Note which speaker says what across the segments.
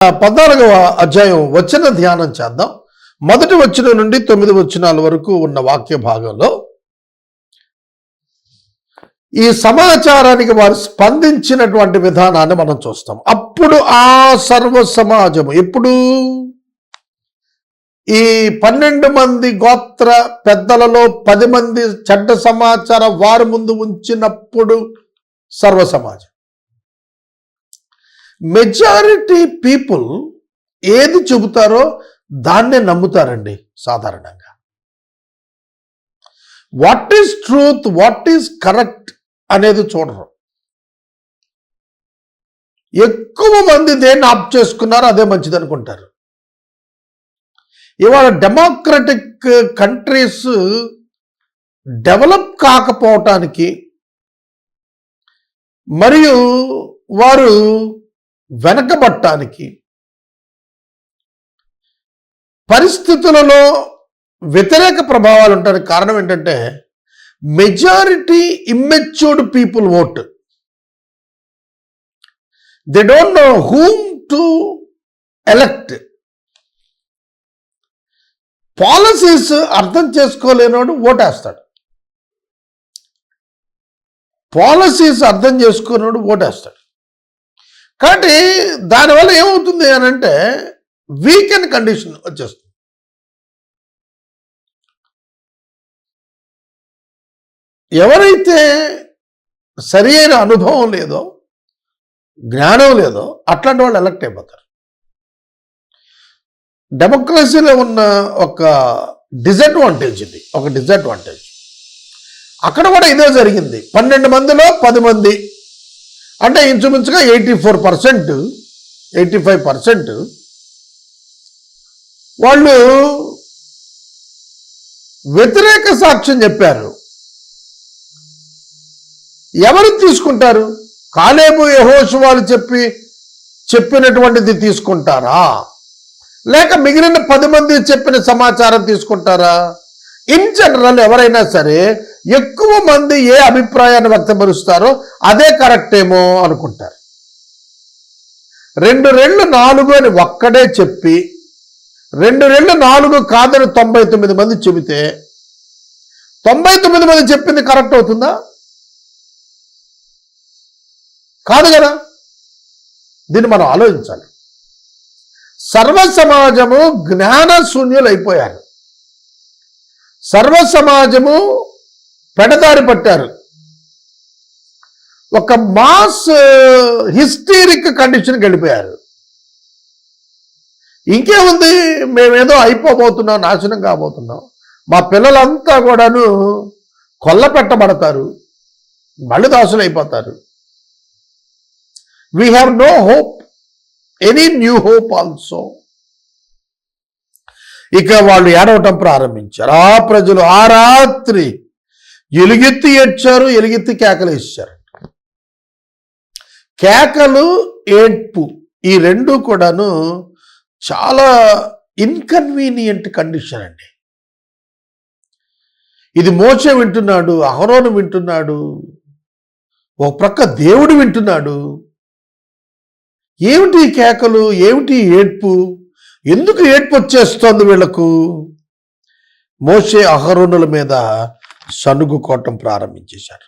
Speaker 1: 14వ అధ్యాయం వచన ధ్యానం చేద్దాం. మొదటి వచనం నుండి 9 వచనాల వరకు ఉన్న వాక్య భాగంలో ఈ సమాచారానికి వారు స్పందించినటువంటి విధానాన్ని మనం చూస్తాం. అప్పుడు ఆ సర్వ సమాజము ఎప్పుడు ఈ 12 మంది గోత్ర పెద్దలలో 10 మంది చెడ్డ సమాచారం వారి ముందు ఉంచినప్పుడు సర్వ సమాజం, మెజారిటీ పీపుల్ ఏది చెబుతారో దాన్నే నమ్ముతారండి. సాధారణంగా what is truth, what is correct అనేది చూడరు. ఎక్కువ మంది దేన్ని ఆప్ చేసుకున్నారో అదే మంచిది అనుకుంటారు. ఇవాళ డెమోక్రటిక్ కంట్రీస్ డెవలప్ కాకపోవటానికి మరియు వారు వెనకబట్టడానికి పరిస్థితులలో వ్యతిరేక ప్రభావాలు ఉంటానికి కారణం ఏంటంటే majority immatured people vote. They don't know whom to elect. Policies అర్థం చేసుకోలేనోడు ఓటేస్తాడు. పాలసీస్ అర్థం చేసుకున్నోడు ఓటేస్తాడు. కాబట్టి దానివల్ల ఏమవుతుంది అని అంటే వీకెండ్ కండిషన్ వచ్చేస్తుంది. ఎవరైతే సరి అయిన అనుభవం లేదో, జ్ఞానం లేదో అట్లాంటి వాళ్ళు ఎలక్ట్ అయిపోతారు. డెమోక్రసీలో ఉన్న ఒక డిసడ్వాంటేజ్ ఇది, ఒక డిసడ్వాంటేజ్. అక్కడ కూడా ఇదే జరిగింది. 12 మందిలో 10 మంది అంటే ఇంచుమించుగా 84%, 85% వాళ్ళు వ్యతిరేక సాక్ష్యం చెప్పారు. ఎవరు తీసుకుంటారు? కాలేబు యెహోషువలు చెప్పినటువంటిది తీసుకుంటారా, లేక మిగిలిన 10 మంది చెప్పిన సమాచారం తీసుకుంటారా? ఇన్ జనరల్ ఎవరైనా సరే ఎక్కువ మంది ఏ అభిప్రాయాన్ని వ్యక్తపరుస్తారో అదే కరెక్ట్ ఏమో అనుకుంటారు. 2 రెళ్ళు 4 అని ఒక్కడే చెప్పి 2 రెళ్ళు 4 కాదని 99 మంది చెబితే 99 మంది చెప్పింది కరెక్ట్ అవుతుందా? కాదు కదా. దీన్ని మనం ఆలోచించాలి. సర్వ సమాజము జ్ఞాన శూన్యులు అయిపోయారు. సర్వ సమాజము పెడదారి పట్టారు. ఒక మాస్ హిస్టీరిక్ కండిషన్కి వెళ్ళిపోయారు. ఇంకేముంది, మేమేదో అయిపోబోతున్నాం, నాశనం కాబోతున్నాం, మా పిల్లలంతా కూడాను కొల్ల పెట్టబడతారు, మళ్ళీ దాసులు అయిపోతారు. We have no hope, any new hope also. ఇక వాళ్ళు ఏడవటం ప్రారంభించారు. ఆ ప్రజలు ఆ రాత్రి ఎలుగెత్తి ఏడ్చారు, ఎలుగెత్తి కేకలు వేసారు. కేకలు, ఏడ్పు ఈ రెండు కూడాను చాలా ఇన్కన్వీనియంట్ కండిషన్ అండి. ఇది మోషే వింటున్నాడు, అహరోను వింటున్నాడు, ఒక ప్రక్క దేవుడు వింటున్నాడు. ఏమిటి కేకలు, ఏమిటి ఏడ్పు, ఎందుకు ఏడ్పు వచ్చేస్తోంది వీళ్లకు? మోషే అహరోనుల మీద సనుగుకోవటం ప్రారంభించేశారు.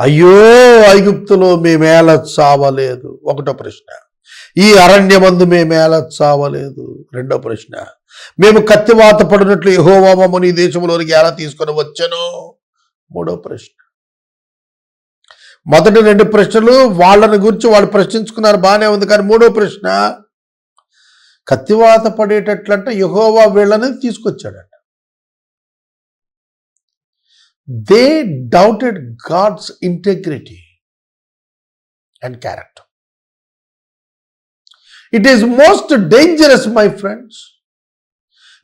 Speaker 1: అయ్యో, ఐగుప్తులో మేమేలా చావలేదు, ఒకటో ప్రశ్న. ఈ అరణ్యమందు మేమేలా చావలేదు, రెండో ప్రశ్న. మేము కత్తివాత పడినట్లు యెహోవా మమ్మల్ని ఈ దేశంలోనికి ఎలా తీసుకొని వచ్చానో, మూడో ప్రశ్న. మొదటి 2 ప్రశ్నలు వాళ్ళని గురించి వాళ్ళు ప్రశ్నించుకున్నారు, బాగానే ఉంది. కానీ మూడో ప్రశ్న, కత్తివాత పడేటట్లంటే యెహోవా వీళ్ళని తీసుకొచ్చాడంట. They doubted God's integrity and character. It is most dangerous my friends.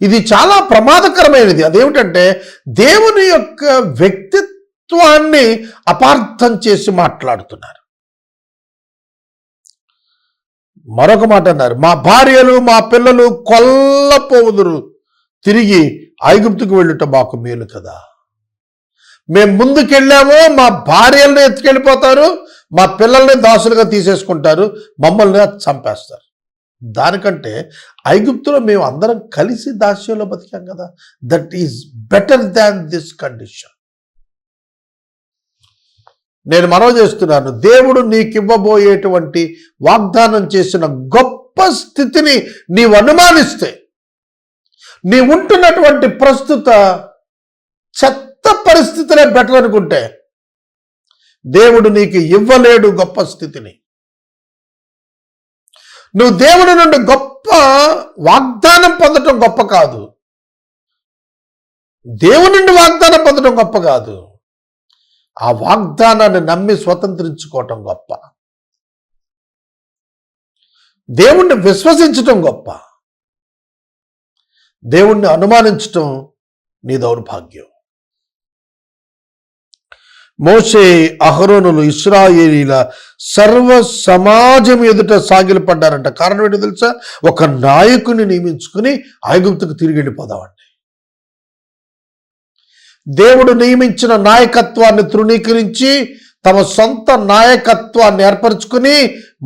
Speaker 1: ఇది చాలా ప్రమాదకరమైనది. అదేమిటంటే దేవుని యొక్క వ్యక్తిత్వాన్ని అపార్థం చేసి మాట్లాడుతున్నారు. మరొక మాట అన్నారు, మా భార్యలు మా పిల్లలు కొల్లపోవుదురు, తిరిగి ఐగుప్తుకు వెళ్ళుట మాకు మేలు కదా. మేము ముందుకెళ్ళామో మా భార్యలను ఎత్తుకెళ్ళిపోతారు, మా పిల్లల్ని దాసులుగా తీసేసుకుంటారు, మమ్మల్ని చంపేస్తారు. దానికంటే ఐగుప్తులో మేము అందరం కలిసి దాస్యంలో బతికాం కదా, that is better than this condition. నేను మనవి చేస్తున్నాను, దేవుడు నీకు ఇవ్వబోయేటువంటి వాగ్దానం చేసిన గొప్ప స్థితిని నీవు అనుమానిస్తే, నీ ఉంటున్నటువంటి ప్రస్తుత చెత్త పరిస్థితులే బెటర్ అనుకుంటే, దేవుడు నీకు ఇవ్వలేడు గొప్ప స్థితిని. నువ్వు దేవుడి నుండి గొప్ప వాగ్దానం పొందటం గొప్ప కాదు, దేవుడి నుండి వాగ్దానం పొందడం గొప్ప కాదు, ఆ వాగ్దానాన్ని నమ్మి స్వతంత్రించుకోవటం గొప్ప. దేవుణ్ణి విశ్వసించటం గొప్ప, దేవుణ్ణి అనుమానించటం నీ దౌర్భాగ్యం. మోషే, అహరోనులు ఇశ్రాయేలీల సర్వ సమాజం ఎదుట సాగిలపడ్డారంట. కారణం ఏంటో తెలుసా? ఒక నాయకుని నియమించుకుని ఐగుప్తుకు తిరిగి వెళ్ళిపోదామండి. దేవుడు నియమించిన నాయకత్వాన్ని తృణీకరించి తమ సొంత నాయకత్వాన్ని ఏర్పరచుకుని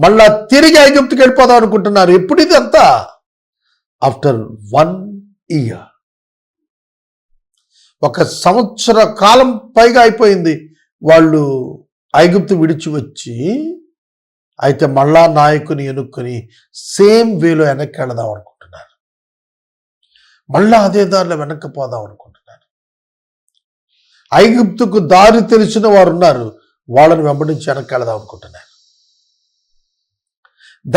Speaker 1: మళ్ళా తిరిగి ఐగుప్తుకు వెళ్ళిపోదాం అనుకుంటున్నారు. ఎప్పుడు ఇది అంతా? ఆఫ్టర్ 1 year, 1 సంవత్సర కాలం పైగా అయిపోయింది వాళ్ళు ఐగుప్తు విడిచి వచ్చి. అయితే మళ్ళా నాయకుని ఎన్నుకొని సేమ్ వేలో వెనక్కి వెళదాం అనుకుంటున్నారు, మళ్ళా అదే దారిలో వెనక్కి పోదాం అనుకుంటున్నారు. ఐగుప్తుకు దారి తెలిసిన వారు ఉన్నారు, వాళ్ళని వెంబడించి వెనక్కి వెళదాం అనుకుంటున్నారు.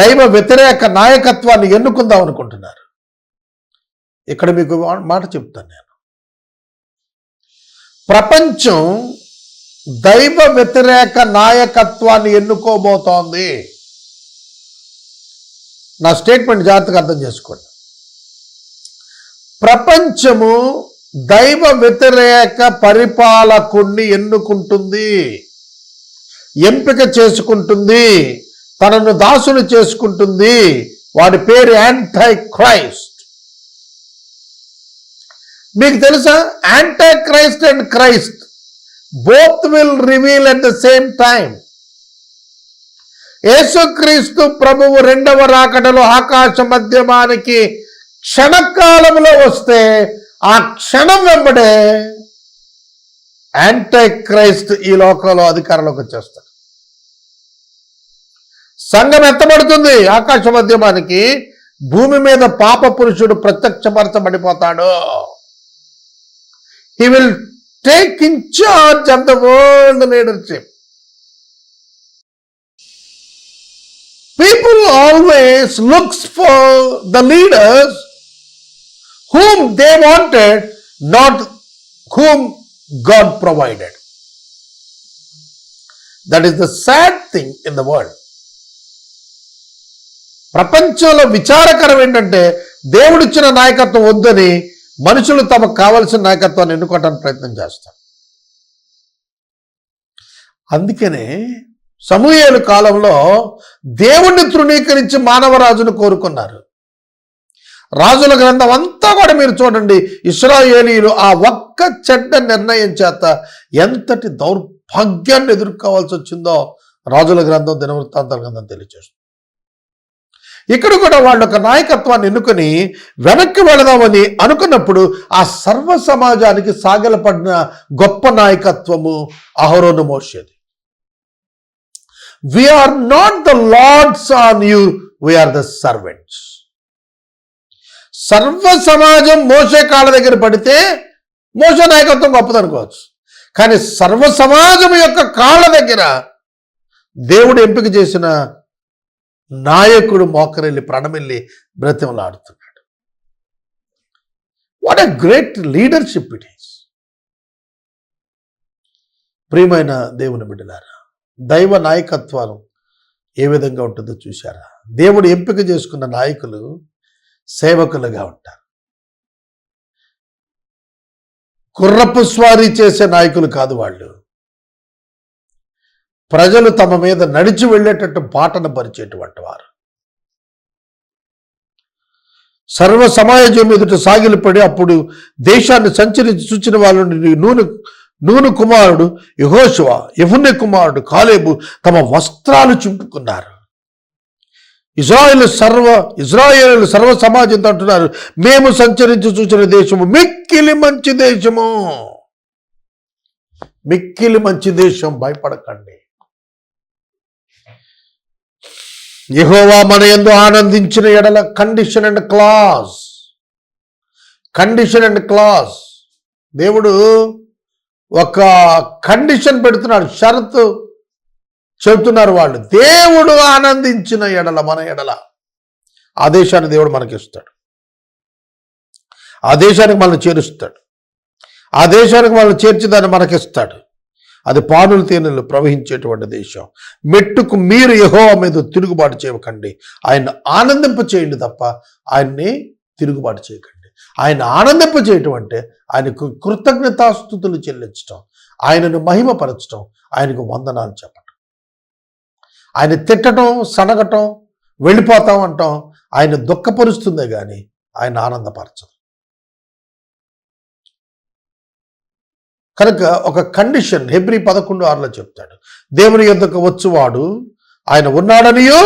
Speaker 1: దైవ వ్యతిరేక నాయకత్వాన్ని ఎన్నుకుందాం అనుకుంటున్నారు. ఇక్కడ మీకు మాట చెప్తాను నేను, ప్రపంచం దైవ వ్యతిరేక నాయకత్వాన్ని ఎన్నుకోబోతోంది. నా స్టేట్మెంట్ జాగ్రత్తగా అర్థం చేసుకోండి. ప్రపంచము దైవ వ్యతిరేక పరిపాలకుణ్ణి ఎన్నుకుంటుంది, ఎంపిక చేసుకుంటుంది, తనను దాసులు చేసుకుంటుంది. వాడి పేరు యాంటై క్రైస్ట్. మీకు తెలుసా, anti Christ and Christ both will reveal at the same time. యేసుక్రీస్తు ప్రభువు 2వ రాకడలో ఆకాశ మధ్యమానికి క్షణకాలంలో వస్తే ఆ క్షణం వెంబడే యాంటై క్రైస్ట్ ఈ లోకంలో అధికారంలోకి వచ్చేస్తాడు. సంఘం ఎత్తబడుతుంది ఆకాశ మధ్యమానికి. భూమి మీద పాప పురుషుడు ప్రత్యక్షపరచబడిపోతాడు. He will take in charge of the world leadership. People always looks for the leaders whom they wanted, not whom God provided. That is the sad thing in the world. ప్రపంచంలో విచారకరం ఏంటంటే, దేవుడిచ్చిన నాయకత్వం వద్దని మనుషులు తమకు కావలసిన నాయకత్వాన్ని ఎన్నుకోవడానికి ప్రయత్నం చేస్తారు. అందుకనే సమూయేలు కాలంలో దేవుణ్ణి తృణీకరించి మానవరాజును కోరుకున్నారు. రాజుల గ్రంథం అంతా కూడా మీరు చూడండి, ఇశ్రాయేలీయులు ఆ ఒక్క చెడ్డ నిర్ణయం చేత ఎంతటి దౌర్భాగ్యాన్ని ఎదుర్కోవాల్సి వచ్చిందో రాజుల గ్రంథం, దినవృత్తాంతాల గ్రంథం తెలియజేస్తుంది. ఇక్కడ కూడా వాళ్ళు ఒక నాయకత్వాన్ని ఎన్నుకొని వెనక్కి వెళదామని అనుకున్నప్పుడు ఆ సర్వ సమాజానికి సాగలపడిన గొప్ప నాయకత్వము అహరోను, మోషేది. We are not the lords on you, we are the servants. సర్వ సమాజం మోషే కాళ్ళ దగ్గర పడితే మోషే నాయకత్వం గొప్పదనుకోవచ్చు. కానీ సర్వ సమాజం యొక్క కాళ్ళ దగ్గర దేవుడు ఎంపిక చేసిన నాయకుడు మోకరెళ్ళి ప్రణమిల్లి బ్రతిమలాడుతున్నాడు. What a great leadership it is. ప్రియమైన దేవుని బిడ్డలారా, దైవ నాయకత్వం ఏ విధంగా ఉంటుందో చూశారా? దేవుడు ఎంపిక చేసుకున్న నాయకులు సేవకులుగా ఉంటారు. గుర్రపు స్వారీ చేసే నాయకులు కాదు వాళ్ళు. ప్రజలు తమ మీద నడిచి వెళ్ళేటట్టు బాటను పరిచేటువంటి వారు. సర్వ సమాజం ఎదుట సాగిలపడి అప్పుడు దేశాన్ని సంచరించి చూచిన వాళ్ళ నుండి నూను కుమారుడు యెహోషువ, యెఫున్నె కుమారుడు కాలేబు తమ వస్త్రాలు చింపుకున్నారు. ఇజ్రాయేలు సర్వ సమాజంతో అంటున్నారు, మేము సంచరించి చూసిన దేశము మిక్కిలి మంచి దేశము. మిక్కిలి మంచి దేశం, భయపడకండి. యెహోవా మన యందు ఆనందించిన ఎడల కండిషన్ అండ్ క్లాజ్. దేవుడు ఒక కండిషన్ పెడుతున్నాడు, షరతు చెబుతున్నారు వాళ్ళు. దేవుడు ఆనందించిన ఎడల, మన ఎడల ఆ దేశాన్ని దేవుడు మనకిస్తాడు, ఆ దేశానికి మనల్ని చేరుస్తాడు, ఆ దేశానికి మనల్ని చేర్చిదాన్ని మనకిస్తాడు. అది పానులు తేనెలు ప్రవహించేటువంటి దేశం. మెట్టుకు మీరు యెహోవా మీద తిరుగుబాటు చేయకండి, ఆయన ఆనందింప చేయండి తప్ప ఆయన్ని తిరుగుబాటు చేయకండి. ఆయన ఆనందింప చేయటం అంటే ఆయనకు కృతజ్ఞతాస్తుతులు చెల్లించటం, ఆయనను మహిమపరచటం, ఆయనకు వందనాలు చెప్పటం. ఆయన తిట్టడం, సనగటం, వెళ్ళిపోతాం అంటాం ఆయన దుఃఖపరుస్తుందే కానీ ఆయన ఆనందపరచదు. కనుక ఒక కండిషన్ హెబ్రీ 11:6 చెప్తాడు, దేవుని యొద్దకు వచ్చువాడు ఆయన ఉన్నాడనియు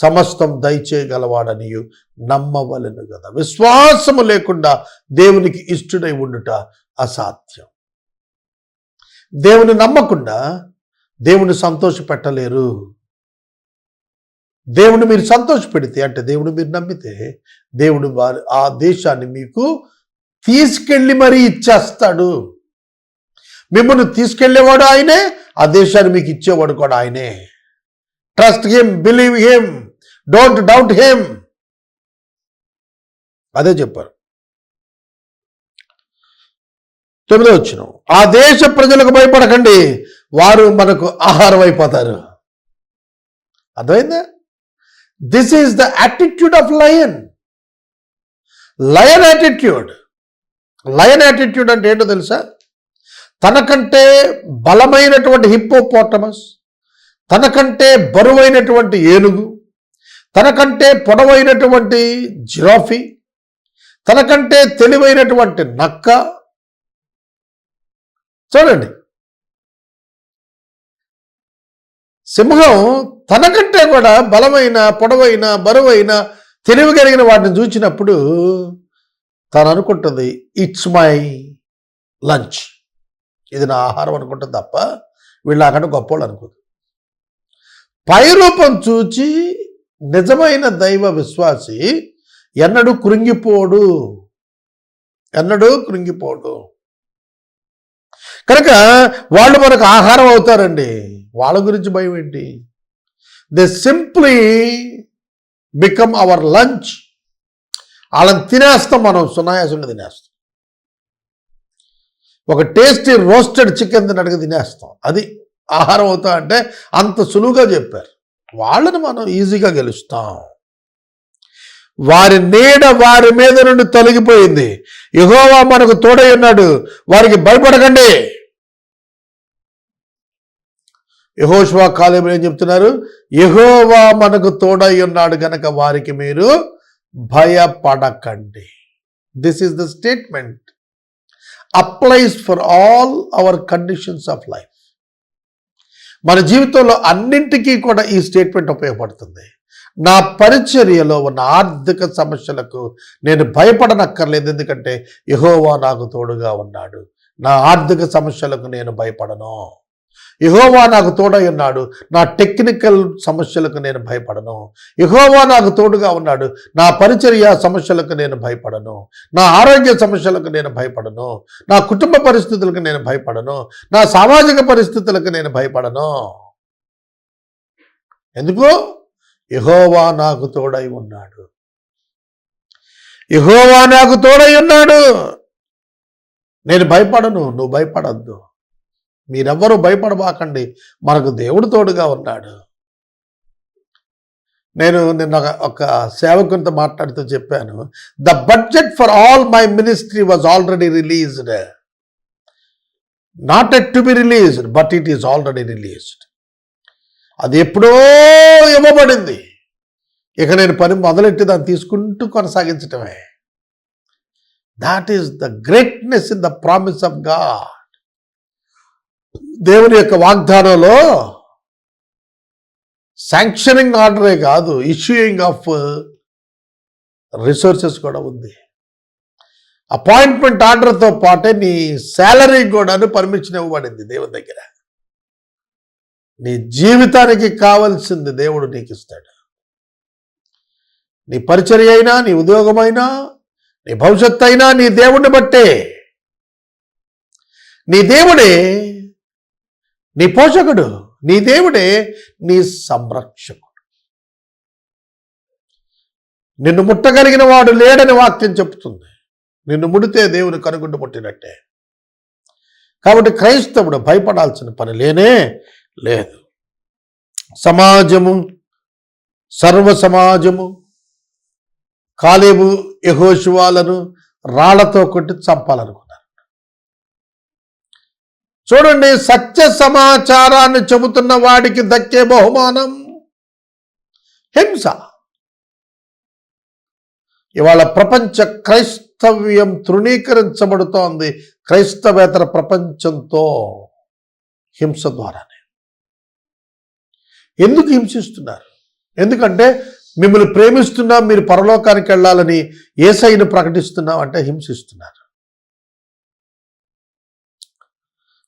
Speaker 1: సమస్తం దయచేయగలవాడనియు నమ్మవలెను కదా. విశ్వాసము లేకుండా దేవునికి ఇష్టుడై ఉండుట అసాధ్యం. దేవుని నమ్మకుండా దేవుని సంతోష పెట్టలేరు. దేవుని మీరు సంతోష పెడితే, అంటే దేవుని మీరు నమ్మితే, దేవుడు ఆ దేశాన్ని మీకు తీసుకెళ్ళి మరీ ఇచ్చేస్తాడు. మిమ్మల్ని తీసుకెళ్లేవాడు ఆయనే, ఆ దేశాన్ని మీకు ఇచ్చేవాడు కూడా ఆయనే. Trust him, believe him, don't doubt him. అదే చెప్పారు. 9వ వచనం, ఆ దేశ ప్రజలకు భయపడకండి, వారు మనకు ఆహారం అయిపోతారు. అర్థమైందా? This is the attitude of lion. Lion attitude అంటే ఏంటో తెలుసా? తనకంటే బలమైనటువంటి హిప్పోపోటమస్, తనకంటే బరువైనటువంటి ఏనుగు, తనకంటే పొడవైనటువంటి జిరాఫీ, తనకంటే తెలివైనటువంటి నక్క. చూడండి, సింహం తనకంటే కూడా బలమైన, పొడవైన, బరువైన, తెలివి కలిగిన వాటిని చూసినప్పుడు తను అనుకుంటుంది, ఇట్స్ మై లంచ్, ఇది నా ఆహారం అనుకుంటుంది తప్ప వీళ్ళకంటే గొప్పోళ్ళు అనుకోదు. పైరూపం చూచి నిజమైన దైవ విశ్వాసి ఎన్నడూ కృంగిపోడు. కనుక వాళ్ళు మనకు ఆహారం అవుతారండి. వాళ్ళ గురించి భయం ఏంటి? They simply become hour lunch. వాళ్ళని తినేస్తాం, మనం సునాయాసంగా తినేస్తాం. ఒక టేస్టీ రోస్టెడ్ చికెన్ తిన్నట్టుగా తినేస్తాం. అది ఆహారం అవుతా అంటే అంత సులువుగా చెప్పారు. వాళ్ళని మనం ఈజీగా గెలుస్తాం. వారి నీడ వారి మీద నుండి తొలగిపోయింది. యెహోవా మనకు తోడై ఉన్నాడు, వారికి భయపడకండి. యెహోషువ, కాలేబు ఏం చెప్తున్నారు? యెహోవా మనకు తోడై ఉన్నాడు గనక వారికి మీరు భయపడకండి. This is the statement applies for all our conditions of life. మన జీవితంలో అన్నింటికీ కూడా ఈ స్టేట్మెంట్ ఉపయోగపడుతుంది. నా పరిచర్యలో ఉన్న ఆర్థిక సమస్యలకు నేను భయపడనక్కర్లేదు, ఎందుకంటే యెహోవా నాకు తోడుగా ఉన్నాడు. నా ఆర్థిక సమస్యలకు నేను భయపడను. యెహోవా నాకు తోడై ఉన్నాడు, నా టెక్నికల్ సమస్యలకు నేను భయపడను. యెహోవా నాకు తోడుగా ఉన్నాడు, నా పరిచర్య సమస్యలకు నేను భయపడను. నా ఆరోగ్య సమస్యలకు నేను భయపడను. నా కుటుంబ పరిస్థితులకు నేను భయపడను. నా సామాజిక పరిస్థితులకు నేను భయపడను. ఎందుకు? యెహోవా నాకు తోడై ఉన్నాడు. యెహోవా నాకు తోడై ఉన్నాడు. నేను భయపడను, నువ్వు భయపడద్దు. మీరెవ్వరూ భయపడబాకండి, మనకు దేవుడు తోడుగా ఉన్నాడు. నేను నిన్న ఒక సేవకునితో మాట్లాడుతూ చెప్పాను, the budget for all my ministry was already released. Not yet to be released, but it is already released. అది ఎప్పుడో ఇవ్వబడింది. ఇక నేను పని మొదలెట్టి దాన్ని తీసుకుంటూ కొనసాగించటమే. That is the greatness in the promise of God. దేవుని యొక్క వాగ్దానంలో శాంక్షనింగ్ ఆర్డరే కాదు, ఇష్యూయింగ్ ఆఫ్ రిసోర్సెస్ కూడా ఉంది. అపాయింట్మెంట్ ఆర్డర్తో పాటే నీ శాలరీ కూడా పర్మిషన్ ఇవ్వబడింది దేవుని దగ్గర. నీ జీవితానికి కావాల్సింది దేవుడు నీకు ఇస్తాడు. నీ పరిచర్య అయినా, నీ ఉద్యోగమైనా, నీ భవిష్యత్తు అయినా నీ దేవుడిని బట్టే. నీ దేవుడే నీ పోషకుడు, నీ దేవుడే నీ సంరక్షకుడు. నిన్ను ముట్టగలిగిన వాడు లేడని వాక్యం చెప్తుంది. నిన్ను ముడితే దేవుని కనుగుడ్డు ముట్టినట్టే. కాబట్టి క్రైస్తవుడు భయపడాల్సిన పని లేనే లేదు. సమాజము, సర్వ సమాజము కాలేబు యెహోషువలను రాళ్లతో కొట్టి చంపాలనుకున్నారు. చూడండి, సత్య సమాచారాన్ని చెబుతున్న వాడికి దక్కే బహుమానం హింస. ఇవాళ ప్రపంచ క్రైస్తవ్యం తృణీకరించబడుతోంది క్రైస్తవేతర ప్రపంచంతో హింస ద్వారానే. ఎందుకు హింసిస్తున్నారు? ఎందుకంటే మిమ్మల్ని ప్రేమిస్తున్నాం, మీరు పరలోకానికి వెళ్ళాలని యేసయ్యను ప్రకటిస్తున్నాం అంటే హింసిస్తున్నారు.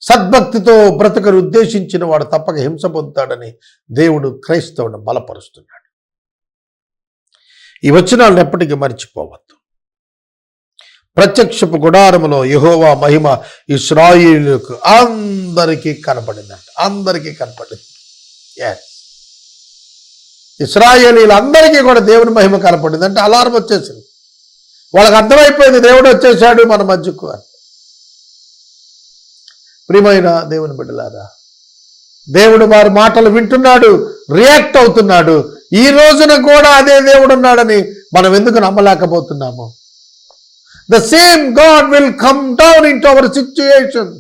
Speaker 1: సద్భక్తితో బ్రతకను ఉద్దేశించిన వాడు తప్పక హింస పొందుతాడని దేవుడు క్రైస్తవుని బలపరుస్తున్నాడు. ఈ వచనాలను ఎప్పటికీ మర్చిపోవద్దు. ప్రత్యక్షపు గుడారములో యెహోవా మహిమ ఇశ్రాయేలుకు అందరికీ కనపడిందంట. అందరికీ కనపడింది. ఇశ్రాయేలీలందరికీ కూడా దేవుని మహిమ కనపడింది. అంటే అలారం వచ్చేసింది. వాళ్ళకి అర్థమైపోయింది దేవుడు వచ్చేసాడు మన మధ్యకు అని. ప్రియమైన దేవుని బిడ్డలారా, దేవుడు వారి మాటలు వింటున్నాడు, రియాక్ట్ అవుతున్నాడు. ఈ రోజున కూడా అదే దేవుడు ఉన్నాడని మనం ఎందుకు నమ్మలేకపోతున్నాము? The same God will come down into our situation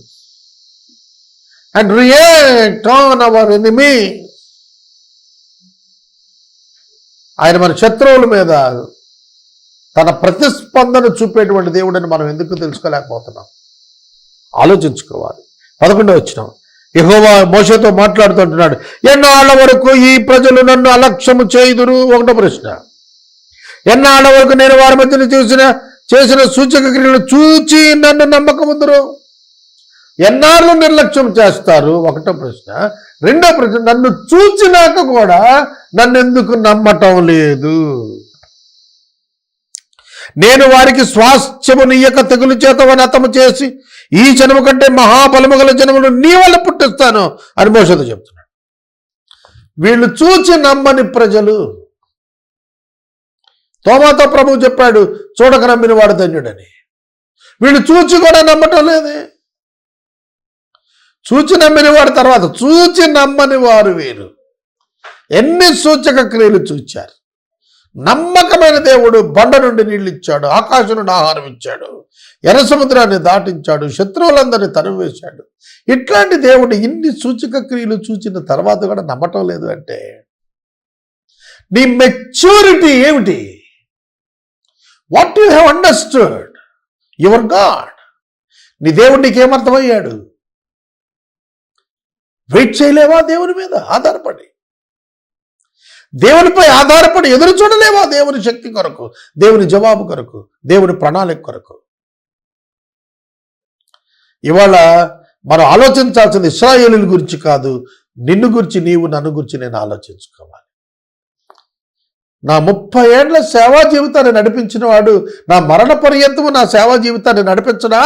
Speaker 1: and react on our enemy. ఆయన మన శత్రువుల మీద తన ప్రతిస్పందన చూపేటువంటి దేవుడని మనం ఎందుకు తెలుసుకోలేకపోతున్నాం? ఆలోచించుకోవాలి. 11వ వచనం, యెహోవా మోషేతో మాట్లాడుతుంటున్నాడు. ఎన్నాళ్ళ వరకు ఈ ప్రజలు నన్ను అలక్ష్యము చేయుదురు? 1వ ప్రశ్న. ఎన్నాళ్ళ వరకు నేను వారి మధ్యన చేసిన సూచక క్రియలు చూచి నన్ను నమ్మకముందురు? ఎన్నాళ్ళు నిర్లక్ష్యం చేస్తారు? 1వ ప్రశ్న. 2వ ప్రశ్న, నన్ను చూచినాక కూడా నన్ను ఎందుకు నమ్మటం లేదు? నేను వారికి స్వాస్థ్యమునియ్యక తెగులు చేత వనతము చేసి ఈ జనము కంటే మహాబలము గల జనమును నీ వల్ల పుట్టిస్తాను అని మోషేతో చెప్తున్నాడు. వీళ్ళు చూచి నమ్మని ప్రజలు. తోమాతో ప్రభువు చెప్పాడు, చూడక నమ్మిన వాడు ధన్యుడని. వీళ్ళు చూచి కూడా నమ్మటం లేదే. చూచి నమ్మిన వాడు తర్వాత, చూచి నమ్మని వారు వీరు. ఎన్ని సూచక క్రియలు చూచారు. నమ్మకమైన దేవుడు బండ నుండి నీళ్ళు ఇచ్చాడు, ఆకాశం నుండి ఆహారం ఇచ్చాడు, ఎర్ర సముద్రాన్ని దాటించాడు, శత్రువులందరినీ తరివేశాడు. ఇట్లాంటి దేవుడు ఇన్ని సూచక క్రియలు చూచిన తర్వాత కూడా నమ్మటం లేదు అంటే నీ మెచ్యూరిటీ ఏమిటి? What you have understood your God? నీ దేవుడు నీకేమర్థమయ్యాడు? వెయిట్ చేయలేవా దేవుని మీద ఆధారపడి? దేవునిపై ఆధారపడి ఎదురు చూడలేవా దేవుని శక్తి కొరకు, దేవుని జవాబు కొరకు, దేవుని ప్రణాళిక కొరకు? ఇవాళ మనం ఆలోచించాల్సింది ఇశ్రాయేలుల గురించి కాదు, నిన్ను గురించి, నీవు నన్ను గురించి నేను ఆలోచించుకోవాలి. నా 30 ఏళ్ల సేవా జీవితాన్ని నడిపించిన వాడు నా మరణ పర్యంతము నా సేవా జీవితాన్ని నడిపించడా?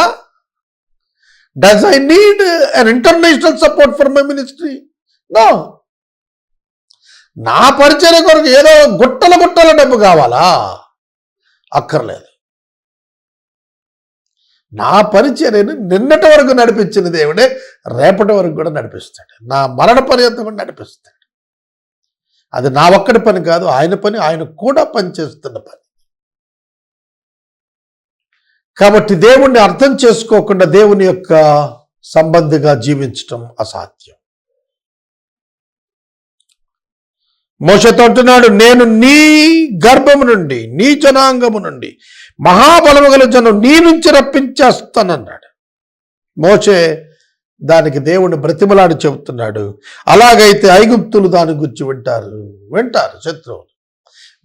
Speaker 1: Does I need an international support for my ministry? No. నా పరిచర్య కొరకు ఏదో గుట్టల డబ్బు కావాలా? అక్కర్లేదు. నా పరిచర్యను నిన్నటి వరకు నడిపించిన దేవుడే రేపటి వరకు కూడా నడిపిస్తాడు. నా మరణ పర్యంతం కూడా నడిపిస్తాడు. అది నా ఒక్కడి పని కాదు, ఆయన పని. ఆయన కూడా పనిచేస్తున్న పని. కాబట్టి దేవుణ్ణి అర్థం చేసుకోకుండా దేవుని యొక్క సంబంధిగా జీవించటం అసాధ్యం. మోషేతో అంటున్నాడు, నేను నీ గర్భము నుండి, నీ జనాంగము నుండి మహాబలము గల జనం నీ నుంచి రప్పించేస్తానన్నాడు. మోషే దానికి దేవుని బ్రతిమలాడి చెబుతున్నాడు. అలాగైతే ఐగుప్తులు దాని గురించి వింటారు శత్రువులు.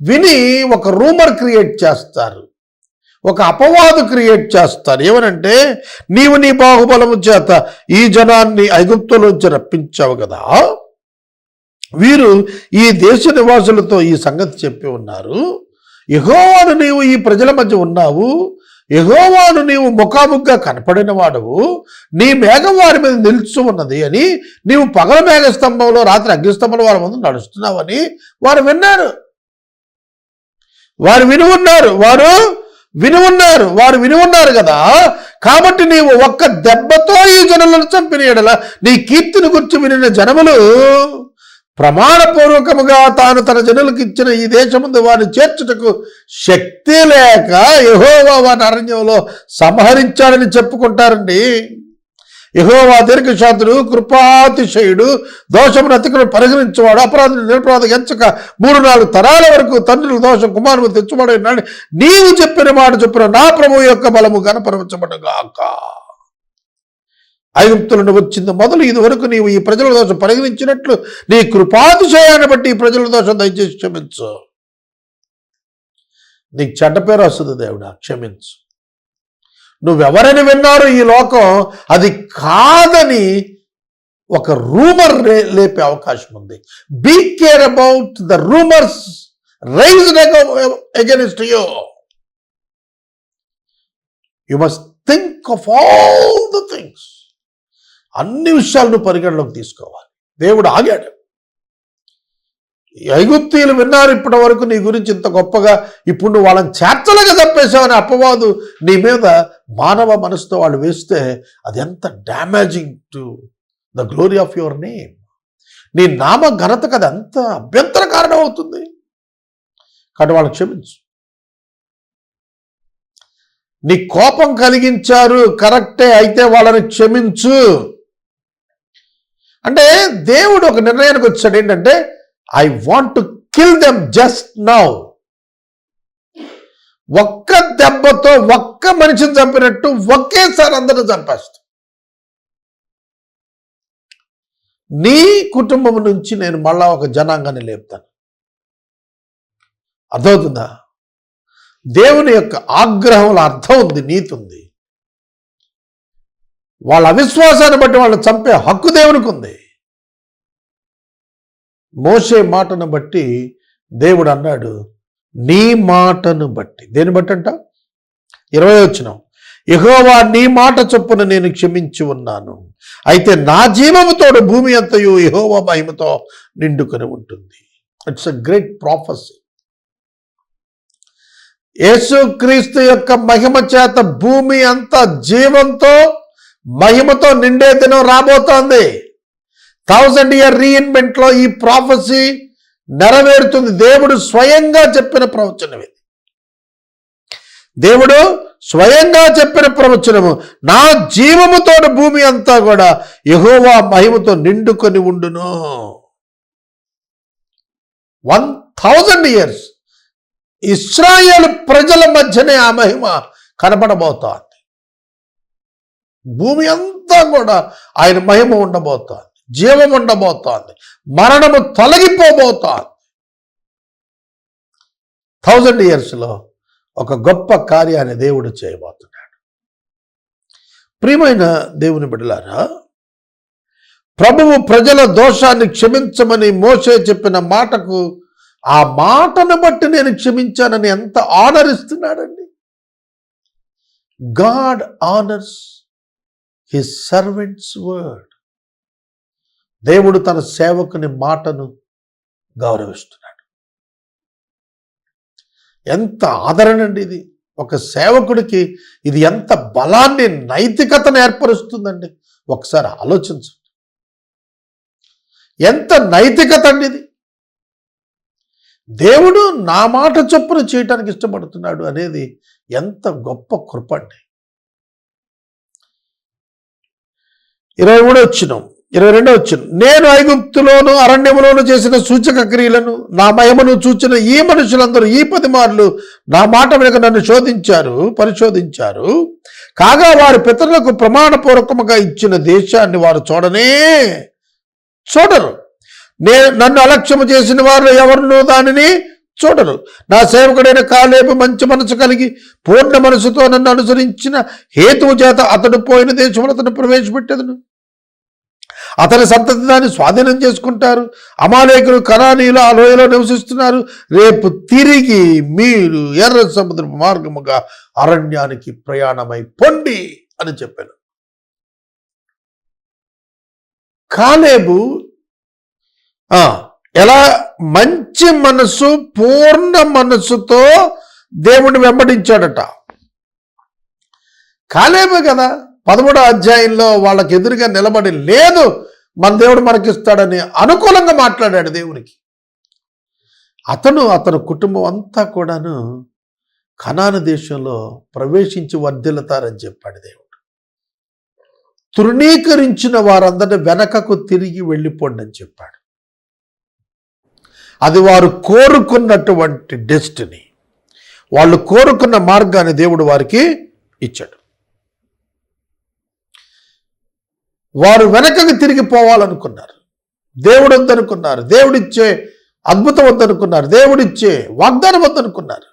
Speaker 1: విని ఒక రూమర్ క్రియేట్ చేస్తారు, ఒక అపవాదు క్రియేట్ చేస్తారు. ఏమనంటే, నీవు నీ బాహుబలము చేత ఈ జనాన్ని ఐగుప్తులోంచి రప్పించావు కదా, వీరు ఈ దేశ నివాసులతో ఈ సంగతి చెప్పి ఉన్నారు. యెహోవాను నీవు ఈ ప్రజల మధ్య ఉన్నావు, యెహోవాను నీవు ముఖాముఖిగా కనపడిన వాడవు, నీ మేఘం వారి మీద నిలుచు ఉన్నది అని, నీవు పగల మేఘస్తంభంలో రాత్రి అగ్నిస్తంభంలో వారి ముందు నడుస్తున్నావని వారు విన్నారు. వారు విని ఉన్నారు కదా. కాబట్టి నీవు ఒక్క దెబ్బతో ఈ జనులను చంపిన యెడల నీ కీర్తిని గురించి వినిన జనములు ప్రమాణపూర్వకముగా తాను తన జనులకు ఇచ్చిన ఈ దేశముందు వారిని చేర్చుటకు శక్తి లేక యెహోవా వారి అరణ్యంలో సంహరించాడని చెప్పుకుంటారండి. యెహోవా దీర్ఘశాంతుడు, కృపాతిశయుడు, దోషమును అతిక్రమం పరిగణించేవాడు, అపరాధులు నిరపరాధం ఎంచక 3-4 తరాల వరకు తండ్రుల దోషం కుమారుడు తెచ్చువాడు ఉన్నాడు. నీవు చెప్పిన మాట చొప్పున నా ప్రభువు యొక్క బలము గణపరచబడుగాక. ఐగుప్తులను వచ్చింది మొదలు ఇది వరకు నీవు ఈ ప్రజల దోషం పరిగణించినట్లు నీ కృపాతిశయాన్ని బట్టి ఈ ప్రజల దోషం దయచేసి క్షమించు. నీకు చెడ్డ పేరు వస్తుంది దేవుడా, క్షమించు. నువ్వెవరని విన్నారు ఈ లోకం, అది కాదని ఒక రూమర్ లేపే అవకాశం ఉంది. Be care about the rumours raised against you. You must think of all the things. అన్ని విషయాలను పరిగణలోకి తీసుకోవాలి. దేవుడు ఆగాడు. ఐగుప్తీయులు విన్నారు ఇప్పటి వరకు నీ గురించి ఇంత గొప్పగా, ఇప్పుడు నువ్వు వాళ్ళని చేర్చలుగా చంపేశావని అపవాదు నీ మీద మానవ మనసుతో వాళ్ళు వేస్తే అది ఎంత damaging to the glory of your name. నీ నామ ఘనతకు అది ఎంత అభ్యంతర కారణం అవుతుంది. కాబట్టి వాళ్ళని క్షమించు. నీ కోపం కలిగించారు, కరెక్టే, అయితే వాళ్ళని క్షమించు. అంటే దేవుడు ఒక నిర్ణయానికి వచ్చాడు. ఏంటంటే, I want to kill them just now. ఒక్క దెబ్బతో ఒక్క మనిషిని చంపినట్టు ఒకేసారి అందరూ చంపేస్తా. నీ కుటుంబం నుంచి నేను మళ్ళా ఒక జనాంగాన్ని లేపుతాను. అర్థమవుతుందా? దేవుని యొక్క ఆగ్రహంలో అర్థం ఉంది, నీతి ఉంది. వాళ్ళ అవిశ్వాసాన్ని బట్టి వాళ్ళని చంపే హక్కు దేవునికి ఉంది. మోషే మాటను బట్టి దేవుడు అన్నాడు, నీ మాటను బట్టి. దేని బట్టి అంట? 20వ వచనం, యెహోవా నీ మాట చొప్పున నేను క్షమించి ఉన్నాను, అయితే నా జీవముతోడు భూమి అంతయు యెహోవా మహిమతో నిండుకొని ఉంటుంది. It's a great prophecy. యేసుక్రీస్తు యొక్క మహిమ చేత భూమి అంతా జీవంతో మహిమతో నిండే దినం రాబోతోంది. 1000-year రీఇన్వెంట్ లో ఈ ప్రాఫెసీ నెరవేరుతుంది. దేవుడు స్వయంగా చెప్పిన ప్రవచనం ఇది. దేవుడు స్వయంగా చెప్పిన ప్రవచనము, నా జీవముతో భూమి అంతా కూడా యెహోవా మహిమతో నిండుకొని ఉండును. 1000 years ఇశ్రాయేలు ప్రజల మధ్యనే ఆ మహిమ కనబడబోతోంది. భూమి అంతా కూడా ఆయన మహిమ ఉండబోతోంది, జీవం ఉండబోతోంది, మరణము తొలగిపోబోతోంది. 1000 years లో ఒక గొప్ప కార్యాన్ని దేవుడు చేయబోతున్నాడు. ప్రియమైన దేవుని బిడ్డలారా, ప్రభువు ప్రజల దోషాన్ని క్షమించమని మోషే చెప్పిన మాటకు, ఆ మాటను బట్టి నేను క్షమించానని ఎంత ఆనర్ ఇస్తున్నాడండి. God honours his servant's word. దేవుడు తన సేవకుని మాటను గౌరవిస్తున్నాడు. ఎంత ఆదరణ అండి ఇది. ఒక సేవకుడికి ఇది ఎంత బలాన్ని, నైతికతను ఏర్పరుస్తుందండి. ఒకసారి ఆలోచించండి. ఎంత నైతికత అండి ఇది. దేవుడు నా మాట చొప్పున చేయటానికి ఇష్టపడుతున్నాడు అనేది ఎంత గొప్ప కృప అండి. 23వ వచనం, 22వ వచనం, నేను ఐగుప్తులోను అరణ్యములోను చేసిన సూచక క్రియలను, నా మహిమను చూచిన ఈ మనుషులందరూ ఈ 10 మార్లు నా మాట వెనుక నన్ను పరిశోధించారు. కాగా వారి పితరులకు ప్రమాణపూర్వకముగా ఇచ్చిన దేశాన్ని వారు చూడరు. నన్ను అలక్ష్యము చేసిన వారు ఎవరినో దానిని చూడరు. నా సేవకుడైన కాలేబు మంచి మనసు కలిగి పూర్ణ మనసుతో నన్ను అనుసరించిన హేతువు చేత అతడు పోయిన దేశంలో అతను ప్రవేశపెట్టేదను. అతని సంతతి దాన్ని స్వాధీనం చేసుకుంటారు. అమాలేకులు కనానీయులు ఆ లోయలో నివసిస్తున్నారు. రేపు తిరిగి మీరు ఎర్ర సముద్ర మార్గముగా అరణ్యానికి ప్రయాణమై పొండి అని చెప్పాను. కాలేబు ఎలా మంచి మనసు పూర్ణ మనసుతో దేవుడిని వెంబడించాడట. కాలేబే కదా 13వ అధ్యాయంలో వాళ్ళకి ఎదురుగా నిలబడి లేదు మన దేవుడు మనకిస్తాడని అనుకూలంగా మాట్లాడాడు దేవునికి. అతను కుటుంబం అంతా కూడాను కనాను దేశంలో ప్రవేశించి వర్ధిల్లుతారని చెప్పాడు దేవుడు. తృణీకరించిన వారందరినీ వెనకకు తిరిగి వెళ్ళిపోండి అని చెప్పాడు. అది వారు కోరుకున్నటువంటి డెస్టినీ, వాళ్ళు కోరుకున్న మార్గాన్ని దేవుడు వారికి ఇచ్చాడు. వారు వెనకకు తిరిగి పోవాలనుకున్నారు, దేవుడు వద్దనుకున్నారు, దేవుడిచ్చే అద్భుతం వద్దనుకున్నారు, దేవుడిచ్చే వాగ్దానం వద్దనుకున్నారు.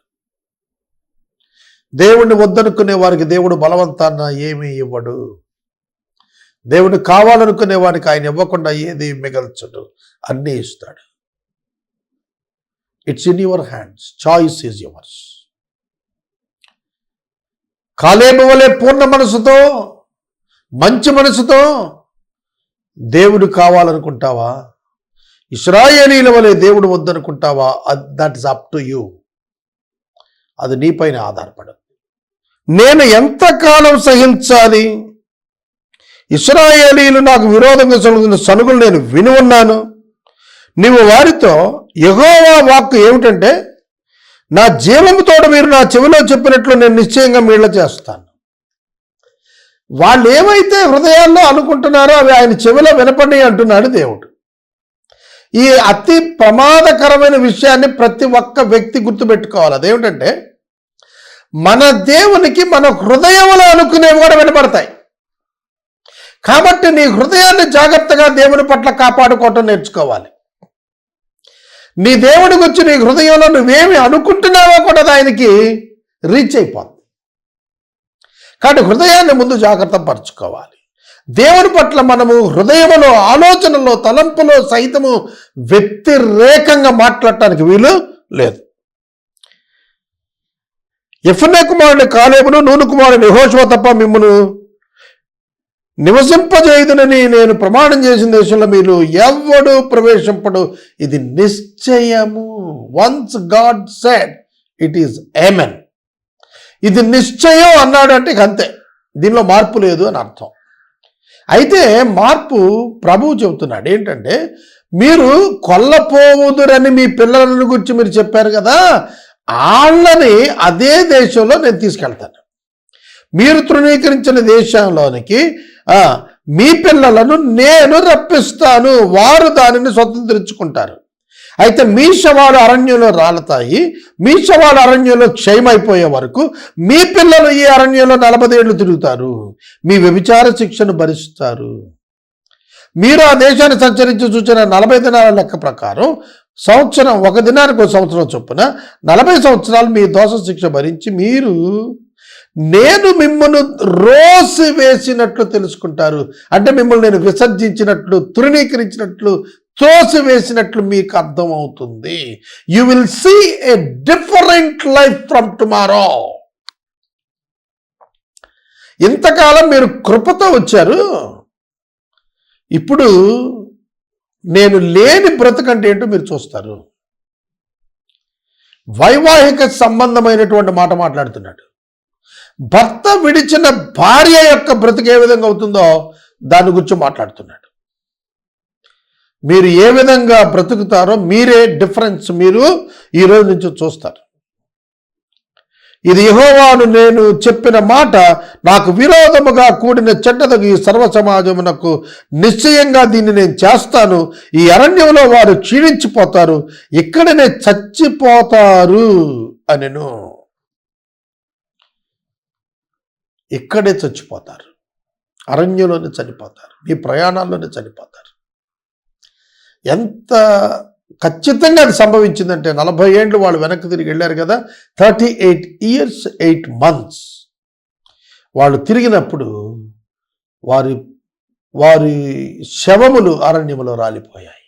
Speaker 1: దేవుడిని వద్దనుకునే వారికి దేవుడు బలవంతాన ఏమీ ఇవ్వడు. దేవుడిని కావాలనుకునే వారికి ఆయన ఇవ్వకుండా ఏది మిగల్చడు, అన్నీ ఇస్తాడు. It's in your hands, choice is yours. కాలేబు వలె పూర్ణ మనసుతో మంచి మనసుతో దేవుడు కావాలనుకుంటావా? ఇశ్రాయేలీల వలె దేవుడు వద్దనుకుంటావా? That is up to you. అది నీపైన ఆధారపడదు. నేను ఎంతకాలం సహించాలి? ఇశ్రాయేలీలు నాకు విరోధంగా సలుగుతున్న సనుగులు నేను విని ఉన్నాను. నీవు వారితో యెహోవా వాక్కు ఏమిటంటే, నా జీవముతో మీరు నా చెవిలో చెప్పినట్లు నేను నిశ్చయంగా మీళ్ళ చేస్తాను. వాళ్ళు ఏమైతే హృదయాల్లో అనుకుంటున్నారో అవి ఆయన చెవిలో వినపడి అంటున్నాడు దేవుడు. ఈ అతి ప్రమాదకరమైన విషయాన్ని ప్రతి ఒక్క వ్యక్తి గుర్తుపెట్టుకోవాలి. అదేమిటంటే, మన దేవునికి మన హృదయంలో అనుకునేవి కూడా వినపడతాయి. కాబట్టి నీ హృదయాన్ని జాగ్రత్తగా దేవుని పట్ల కాపాడుకోవటం నేర్చుకోవాలి. నీ దేవుడి గురించి నీ హృదయంలో నువ్వేమి అనుకుంటున్నావో కూడా ఆయనకి రీచ్ అయిపోతుంది. కాబట్టి హృదయాన్ని ముందు జాగ్రత్త పరచుకోవాలి. దేవుని పట్ల మనము హృదయములో, ఆలోచనలో, తలంపులో సైతము వ్యతిరేకంగా మాట్లాడటానికి వీలు లేదు. యెఫున్నె కుమారుని కాలేబును, నూను కుమారుని యెహోషువ తప్ప మిమ్మును నివసింపజేయుదునని నేను ప్రమాణం చేసిన దేశంలో మీరు ఎవడు ప్రవేశింపడు. ఇది నిశ్చయము. Once God said it is amen. ఇది నిశ్చయం అన్నాడు అంటే ఇక అంతే, దీనిలో మార్పు లేదు అని అర్థం. అయితే మార్పు ప్రభువు చెబుతున్నాడు ఏంటంటే, మీరు కొల్లపోవుదురని మీ పిల్లలను గురించి మీరు చెప్పారు కదా, వాళ్ళని అదే దేశంలో నేను తీసుకెళ్తాను. మీరు తృణీకరించిన దేశంలోనికి మీ పిల్లలను నేను రప్పిస్తాను, వారు దానిని స్వతంత్రించుకుంటారు. అయితే మీ శవాలు అరణ్యంలో రాలతాయి, మీ శవాలు అరణ్యంలో క్షయమైపోయే వరకు మీ పిల్లలు ఈ అరణ్యంలో 40 ఏళ్ళు తిరుగుతారు, మీ వ్యభిచార శిక్షను భరిస్తారు. మీరు ఆ దేశాన్ని సంచరించి చూసిన 40 దినాల లెక్క ప్రకారం సంవత్సరం, ఒక దినానికి ఒక సంవత్సరం చొప్పున 40 సంవత్సరాలు మీ దోష శిక్ష భరించి మీరు నేను మిమ్మల్ని రోసి వేసినట్లు తెలుసుకుంటారు. అంటే మిమ్మల్ని నేను విసర్జించినట్లు, తృణీకరించినట్లు, త్రోసివేసినట్లు మీకు అర్థమవుతుంది. You will see a different life from tomorrow. ఇంతకాలం మీరు కృపతో వచ్చారు, ఇప్పుడు నేను లేని బ్రతుకంటే ఏంటో మీరు చూస్తారు. వైవాహిక సంబంధమైనటువంటి మాట మాట్లాడుతున్నాడు. భర్త విడిచిన భార్య యొక్క బ్రతుకు ఏ విధంగా అవుతుందో దాని గురించి మాట్లాడుతున్నాడు. మీరు ఏ విధంగా బ్రతుకుతారో మీరే డిఫరెన్స్ మీరు ఈ రోజు నుంచి చూస్తారు. ఇది యెహోవాను నేను చెప్పిన మాట, నాకు విరోధముగా కూడిన చెడ్డదగు ఈ సర్వ సమాజమునకు నిశ్చయంగా దీన్ని నేను చేస్తాను. ఈ అరణ్యంలో వారు క్షీణించిపోతారు, ఇక్కడనే చచ్చిపోతారు అనెను. ఇక్కడే చచ్చిపోతారు, అరణ్యంలోనే చనిపోతారు, మీ ప్రయాణాల్లోనే చనిపోతారు. ఎంత ఖచ్చితంగా అది సంభవించిందంటే 40 ఏళ్ళు వాళ్ళు వెనక్కి తిరిగి వెళ్ళారు కదా, 38 years 8 months వాళ్ళు తిరిగినప్పుడు వారి వారి శవములు అరణ్యములో రాలిపోయాయి.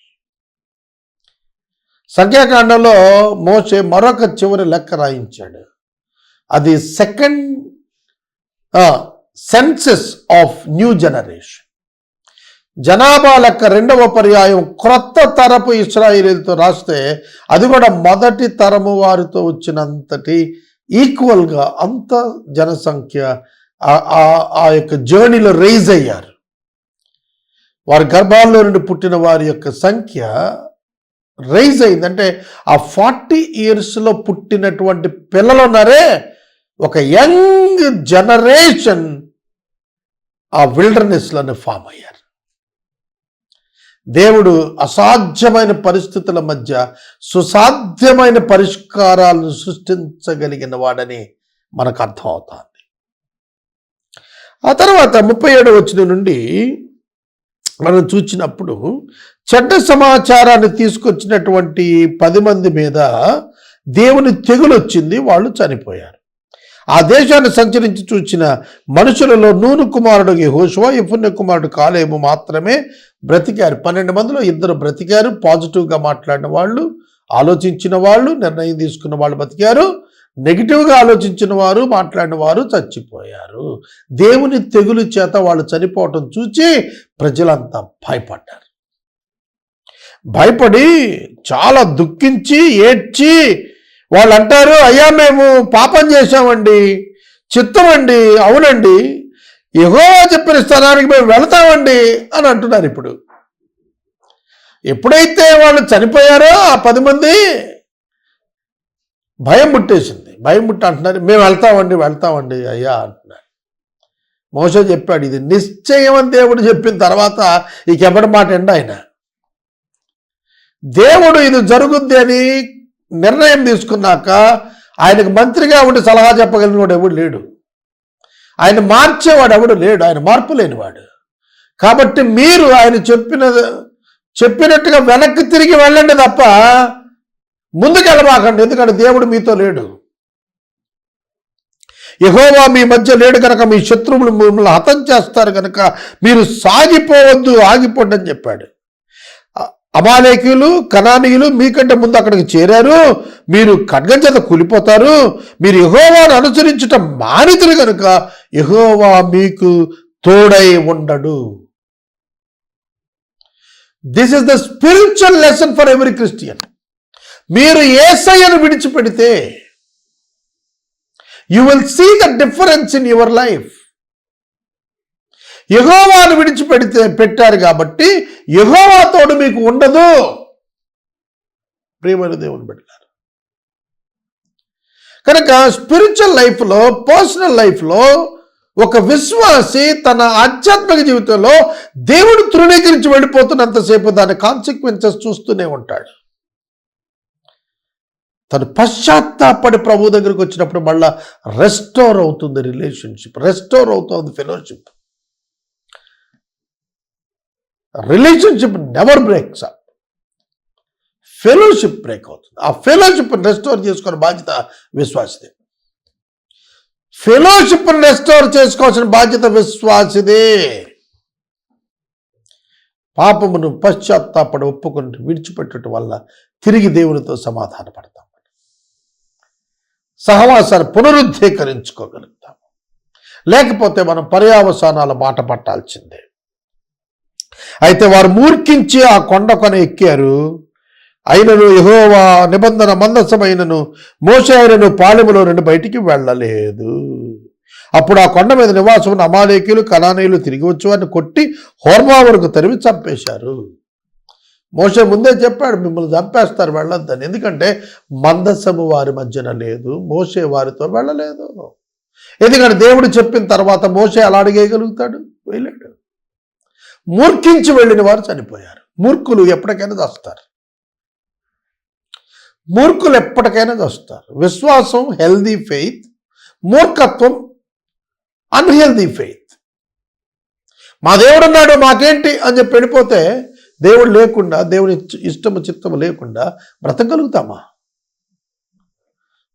Speaker 1: సంఖ్యాకాండంలో మోషే మరొక చివరి లెక్క రాయించాడు. అది second census of new generation, జనాభా లెక్క రెండవ పర్యాయం క్రొత్త తరపు ఇశ్రాయేలీలతో రాస్తే అది కూడా మొదటి తరము వారితో వచ్చినంతటి ఈక్వల్గా అంత జనసంఖ్య ఆ యొక్క జర్నీలో రైజ్ అయ్యారు. వారి గర్భాల్లో నుండి పుట్టిన వారి యొక్క సంఖ్య రైజ్ అయింది. అంటే ఆ 40 yearsలో పుట్టినటువంటి పిల్లలు ఉన్నారే, ఒక యంగ్ జనరేషన్ ఆ విల్డర్నెస్లోనే ఫామ్ అయ్యారు. దేవుడు అసాధ్యమైన పరిస్థితుల మధ్య సుసాధ్యమైన పరిష్కారాలను సృష్టించగలిగిన వాడని మనకు అర్థం అవుతుంది. ఆ తర్వాత 37వ వచనం నుండి మనం చూసినప్పుడు చెడ్డ సమాచారాన్ని తీసుకొచ్చినటువంటి 10 మంది మీద దేవుని తెగులు వచ్చింది, వాళ్ళు చనిపోయారు. ఆ దేశాన్ని సంచరించి చూసిన మనుషులలో నూను కుమారుడు యెహోషువ, యెఫున్నె కుమారుడు కాలేబు మాత్రమే బ్రతికారు. 12 మందిలో 2 బ్రతికారు. పాజిటివ్గా మాట్లాడిన వాళ్ళు, ఆలోచించిన వాళ్ళు, నిర్ణయం తీసుకున్న వాళ్ళు బతికారు. నెగిటివ్గా ఆలోచించిన వారు, మాట్లాడిన వారు చచ్చిపోయారు. దేవుని తెగులు చేత వాళ్ళు చనిపోవటం చూచి ప్రజలంతా భయపడ్డారు. భయపడి చాలా దుఃఖించి ఏడ్చి వాళ్ళు అంటారు, అయ్యా మేము పాపం చేశామండి, చిత్తమండి, అవునండి, యెహోవా చెప్పిన స్థానానికి మేము వెళతామండి అని అంటున్నారు. ఇప్పుడు ఎప్పుడైతే వాళ్ళు చనిపోయారో ఆ 10 మంది భయం పుట్టేసింది. భయం పుట్టి అంటున్నారు, మేము వెళ్తామండి అయ్యా అంటున్నారు. మోషే చెప్పాడు, ఇది నిశ్చయం అని దేవుడు చెప్పిన తర్వాత ఇకెవడి మాట ఎండ ఆయన. దేవుడు ఇది జరుగుద్ది అని నిర్ణయం తీసుకున్నాక ఆయనకు మంత్రిగా ఉండి సలహా చెప్పగలిగిన వాడు ఎవడు లేడు, ఆయన మార్చేవాడు ఎవడు లేడు, ఆయన మార్పు లేనివాడు. కాబట్టి మీరు ఆయన చెప్పినట్టుగా వెనక్కి తిరిగి వెళ్ళండి తప్ప ముందుకు వెళ్ళబాకండి, ఎందుకంటే దేవుడు మీతో లేడు. యెహోవా మీ మధ్య లేడు కనుక మీ శత్రువులు మిమ్మల్ని హతం చేస్తారు కనుక మీరు సాగిపోవద్దు, ఆగిపోండి అని చెప్పాడు. అమాలేకీయులు, కనానీయులు మీకంటే ముందు అక్కడికి చేరారు, మీరు ఖడ్గం చేత కూలిపోతారు, మీరు యెహోవాను అనుసరించటం మానితులు కనుక యెహోవా మీకు తోడై ఉండడు. This is the spiritual lesson for every Christian. మీరు యేసయ్యను విడిచిపెడితే you will see the difference in your life. యెహోవాను పెట్టారు కాబట్టి యెహోవా తోడు మీకు ఉండదు. ప్రియమైన దేవుని బిడ్డలారా, కనుక స్పిరిచువల్ లైఫ్లో, పర్సనల్ లైఫ్లో ఒక విశ్వాసి తన ఆధ్యాత్మిక జీవితంలో దేవుడు తృణీకరించి వెళ్ళిపోతున్నంతసేపు దాని కాన్సిక్వెన్సెస్ చూస్తూనే ఉంటాడు. తను పశ్చాత్తాపడి ప్రభు దగ్గరికి వచ్చినప్పుడు మళ్ళా రెస్టోర్ అవుతుంది రిలేషన్షిప్, రెస్టోర్ అవుతుంది fellowship. Relationship never breaks up, fellowship break అవుతుంది. ఆ ఫెలోషిప్ రెస్టోర్ చేసుకునే బాధ్యత విశ్వాసిదే. ఫెలోషిప్ రెస్టోర్ చేసుకోవాల్సిన బాధ్యత విశ్వాసిదే. పాపమును పశ్చాత్తాపడి ఒప్పుకొని విడిచిపెట్టడం వల్ల తిరిగి దేవునితో సమాధాన పడతాం, సహవాసాన్ని పునరుద్ధీకరించుకోగలుగుతాము. లేకపోతే మనం పర్యావసానాల మాట పట్టాల్సిందే. అయితే వారు మూర్ఖించి ఆ కొండకొని ఎక్కారు. అయినను యెహోవా నిబంధన మందసమైనను మోషే అయినను పాలెములో నుండి బయటికి వెళ్ళలేదు. అప్పుడు ఆ కొండ మీద నివాసం ఉన్న అమాలేకీయులు, కనానీయులు తిరిగి వచ్చి వారిని కొట్టి హోర్మా వరకు తరిమి చంపేశారు. మోషే ముందే చెప్పాడు, మిమ్మల్ని చంపేస్తారు, వెళ్ళొద్దని. ఎందుకంటే మందసము వారి మధ్యన లేదు, మోషే వారితో వెళ్ళలేదు. ఎందుకంటే దేవుడు చెప్పిన తర్వాత మోషే అలా అడిగేయగలుగుతాడు? వెళ్ళాడు. మూర్ఖించి వెళ్ళిన వారు చనిపోయారు. మూర్ఖులు ఎప్పటికైనా చస్తారు, మూర్ఖులు ఎప్పటికైనా చస్తారు. విశ్వాసం, హెల్దీ ఫెయిత్, మూర్ఖత్వం అన్హెల్దీ ఫెయిత్. మా దేవుడు ఉన్నాడు మాకేంటి అని చెప్పి వెళ్ళిపోతే దేవుడు లేకుండా, దేవుని ఇష్టము చిత్తము లేకుండా బ్రతకగలుగుతామా?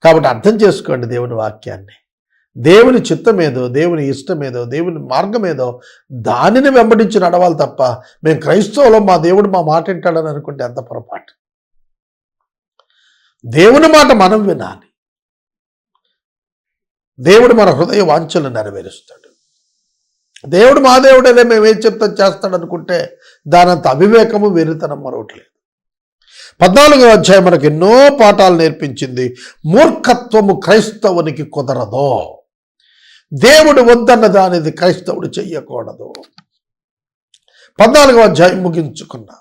Speaker 1: కాబట్టి అర్థం చేసుకోండి దేవుని వాక్యాన్ని. దేవుని చిత్తమేదో, దేవుని ఇష్టమేదో, దేవుని మార్గమేదో దానిని వెంబడించి నడవాలి తప్ప మేము క్రైస్తవులో మా దేవుడు మా మాట వింటాడని అనుకుంటే అంత పొరపాటు. దేవుని మాట మనం వినాలి. దేవుడు మన హృదయ వాంఛలు నెరవేరుస్తాడు. దేవుడు మా దేవుడేలే మేము ఏం చెప్తాం చేస్తాడు అనుకుంటే దానంత అవివేకము వెరితనం మరొకట్లేదు. 14వ అధ్యాయం మనకు ఎన్నో పాఠాలు నేర్పించింది. మూర్ఖత్వము క్రైస్తవునికి కుదరదు. దేవుడు వద్దన్న దానిది క్రైస్తవుడు చెయ్యకూడదు. 14వ అధ్యాయం ముగించుకున్నాం.